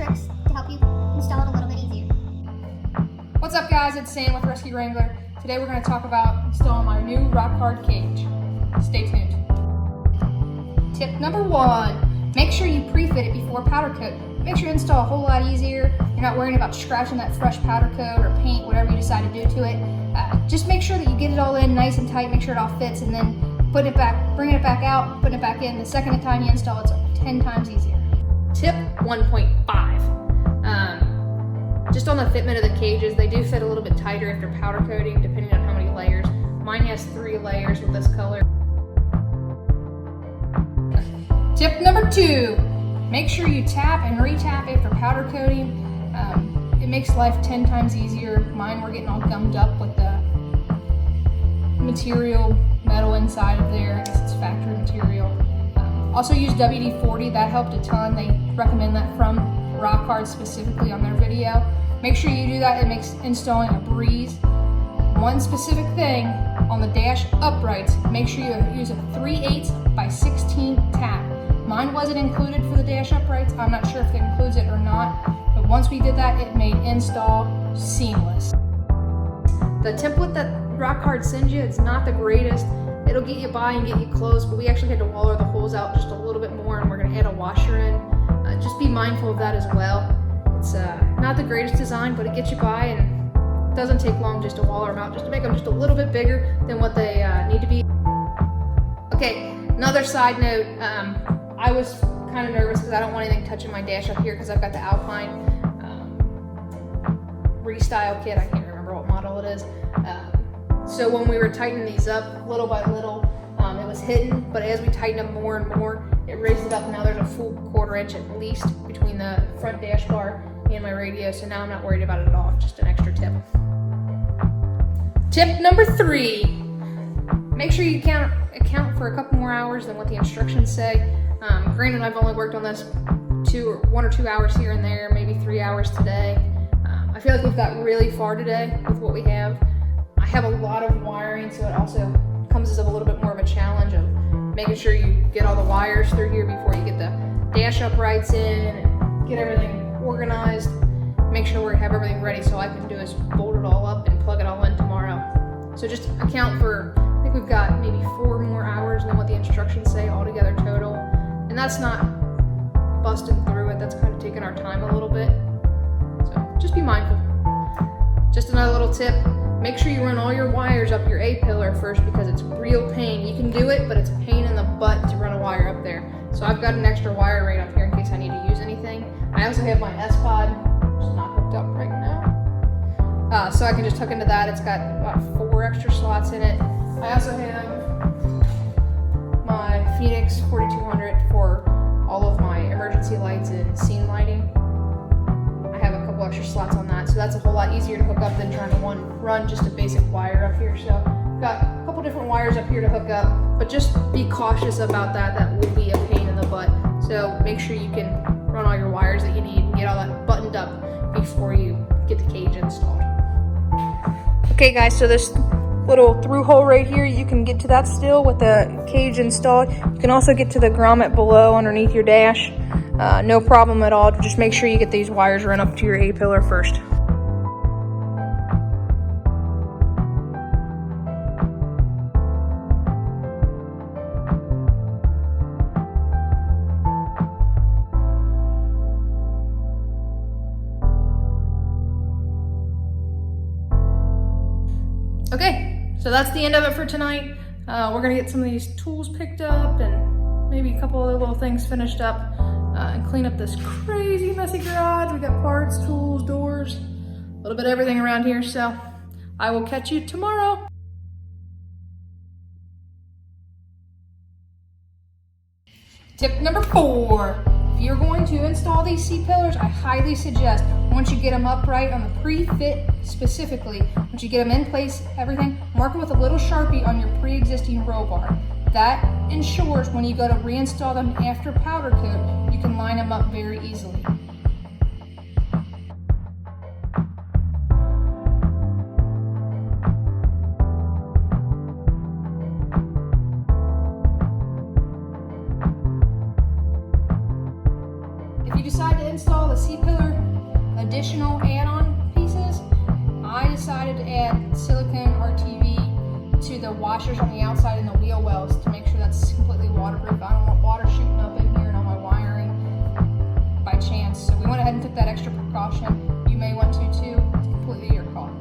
tricks to help you install it a little bit easier. What's up guys, it's Sam with Rescue Wrangler. Today we're going to talk about installing my new rock hard cage. Stay tuned. Tip number 1, make sure you pre-fit it before powder coat. Makes your install a whole lot easier. You're not worrying about scratching that fresh powder coat or paint, whatever you decide to do to it. Just make sure that you get it all in nice and tight, make sure it all fits, and then put it back, bringing it back out, putting it back in. The second time you install, it's 10 times easier. Tip 1.5. Just on the fitment of the cages, they do fit a little bit tighter after powder coating, depending on how many layers. Mine has 3 layers with this color. Tip number 2, make sure you tap and re-tap after powder coating. It makes life 10 times easier. Mine were getting all gummed up with the material, metal inside of there. I guess it's factory material. Also use WD-40, that helped a ton. They recommend that from Rock Hard specifically on their video. Make sure you do that, it makes installing a breeze. One specific thing on the dash uprights, make sure you use a 3/8 by 16 tap. Mine wasn't included for the dash uprights. I'm not sure if it includes it or not, but once we did that, it made install seamless. The template that Rock Hard sends you, it's not the greatest. It'll get you by and get you close, but we actually had to waller the holes out just a little bit more, and we're gonna add a washer in. Just be mindful of that as well. It's not the greatest design, but it gets you by, and it doesn't take long just to waller them out, just to make them just a little bit bigger than what they need to be. Okay, another side note, I was kind of nervous because I don't want anything touching my dash up here because I've got the Alpine Restyle kit. I can't remember what model it is. So when we were tightening these up little by little, it was hidden, but as we tighten them more and more, it raised it up. Now there's a full 1/4 inch at least between the front dash bar and my radio, so now I'm not worried about it at all. Just an extra tip. Tip number 3, make sure you account for a couple more hours than what the instructions say. Granted, I've only worked on this 1 or 2 hours here and there, maybe 3 hours today. I feel like we've got really far today with what we have. I have a lot of wiring, so it also comes as a little bit more of a challenge of making sure you get all the wires through here before you get the dash uprights in and get everything organized. Make sure we have everything ready, so all I can do is bolt it all up and plug it all in tomorrow. So just account for, I think we've got maybe 4 more hours than what the instructions say altogether total. And that's not busting through it, that's kind of taking our time a little bit. So just be mindful. Just another little tip, make sure you run all your wires up your A-pillar first because it's real pain. You can do it, but it's a pain in the butt to run a wire up there. So I've got an extra wire right up here in case I need to use anything. I also have my S-Pod, which is not hooked up right now. So I can just hook into that. It's got about 4 extra slots in it. I also have my Phoenix 4200 for all of my emergency lights and scene lighting. I have a couple extra slots on that, so that's a whole lot easier to hook up than trying to run just a basic wire up here. So I've got a couple different wires up here to hook up, but just be cautious about that. That will be a pain in the butt. So make sure you can run all your wires that you need and get all that buttoned up before you get the cage installed. Okay guys, so this little through hole right here, you can get to that still with the cage installed. You can also get to the grommet below underneath your dash. No problem at all. Just make sure you get these wires run up to your A-pillar first. Okay, so that's the end of it for tonight. We're gonna get some of these tools picked up and maybe a couple other little things finished up and clean up this crazy messy garage. We got parts, tools, doors, a little bit of everything around here. So I will catch you tomorrow. Tip number 4. If you're going to install these C-pillars, I highly suggest, once you get them upright on the pre-fit specifically, once you get them in place, everything, mark it with a little Sharpie on your pre-existing roll bar. That ensures when you go to reinstall them after powder coat, you can line them up very easily. If you decide to install install the C-pillar additional add-on pieces, I decided to add silicone RTV to the washers on the outside and the wheel wells to make sure that's completely waterproof. I don't want water shooting up in here and on my wiring by chance. So we went ahead and took that extra precaution. You may want to too. It's completely your call.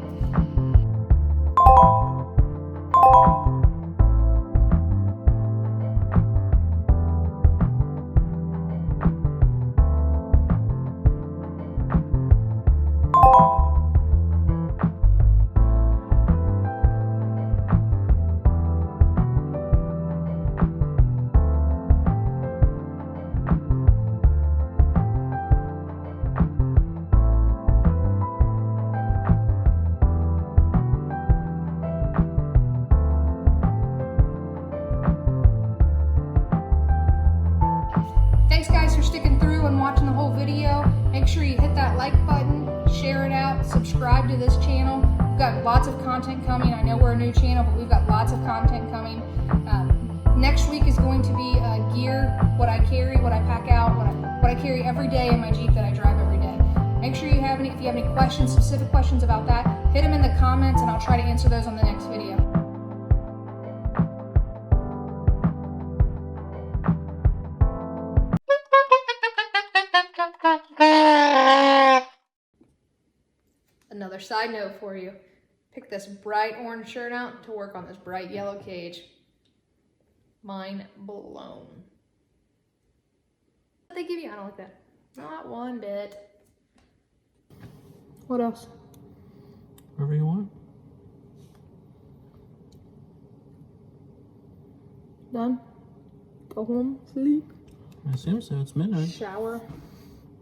Thanks guys for sticking through and watching the whole video. Make sure you hit that like button, share it out, subscribe to this channel. We've got lots of content coming. I know we're a new channel, but we've got lots of content coming. Next week is going to be gear, what I carry, what I pack out, what I carry every day in my Jeep that I drive every day. Make sure if you have any questions, specific questions about that, hit them in the comments and I'll try to answer those on the next video. Another side note for you. Pick this bright orange shirt out to work on this bright yellow cage. Mind blown. What they give you? I don't like that. Not one bit. What else? Whatever you want. Done? Go home, sleep. I assume so. It's midnight. Shower.